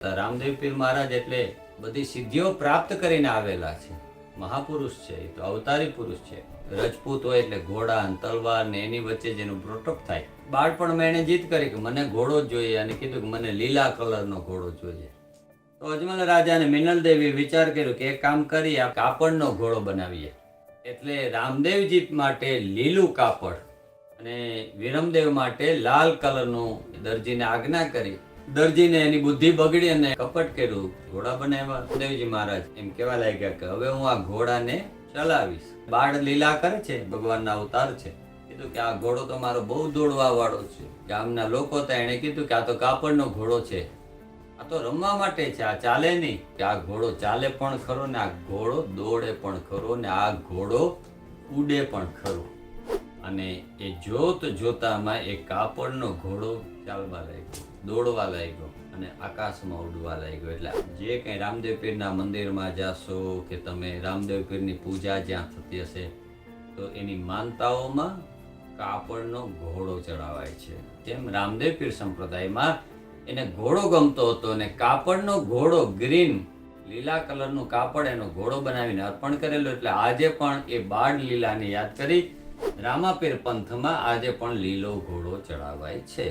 રામદેવ પીર મહારાજ એટલે બધી સિદ્ધિઓ પ્રાપ્ત કરીને આવેલા છે. મહાપુરુષ છે, એ તો અવતારી પુરુષ છે. રજપૂત હોય એટલે ઘોડા અને તલવાર ને એની વચ્ચે જેનું પ્રોટોપ થાય. બાળપણમાં એને જીદ કરી કે મને ઘોડો જ જોઈએ અને કીધું કે મને લીલા કલરનો ઘોડો જોઈએ. તો અજમલ રાજા અને મિનલ દેવી વિચાર કર્યો કે એક કામ કરી આ કાપડનો ઘોડો બનાવીએ. એટલે રામદેવજી માટે લીલું કાપડ અને વિરમદેવ માટે લાલ કલરનું દરજીને આજ્ઞા કરી. દરજીને એની બુદ્ધિ બગડી અને કપટ કર્યું. ઘોડા બનાવ્યા. દેવજી મહારાજ એમ કેવા લાગ્યા કે હવે હું આ ઘોડાને ચલાવીશ. બાળ લીલા કરે છે, ભગવાનના અવતાર છે. કીધું કે આ ઘોડો તો મારો બહુ દોડવા વાળો છે. ગામના લોકો હતા, એને કીધું કે આ તો કાપડનો ઘોડો છે, આ તો રમવા માટે છે, આ ચાલે નહીં. કે આ ઘોડો ચાલે પણ ખરો ને આ ઘોડો દોડે પણ ખરો ને આ ઘોડો ઉડે પણ ખરો. અને એ જોત જોતામાં એ કાપડનો ઘોડો ચાલવા લાગ્યો, દોડવા લાગ્યો અને આકાશમાં ઉડવા લાગ્યો. એટલે જે કંઈ રામદેવ પીરના મંદિરમાં જાશો કે તમે રામદેવ પીરની પૂજા જ્યાં થતી હશે તો એની માનતાઓમાં કાપડનો ઘોડો ચડાવાય છે. જેમ રામદેવ પીર સંપ્રદાયમાં એને ઘોડો ગમતો હતો અને કાપડનો ઘોડો ગ્રીન લીલા કલરનું કાપડ એનો ઘોડો બનાવીને અર્પણ કરેલો. એટલે આજે પણ એ બાળ લીલાને યાદ કરી રામાપીર પંથમાં આજે પણ લીલો ઘોડો ચડાવાય છે.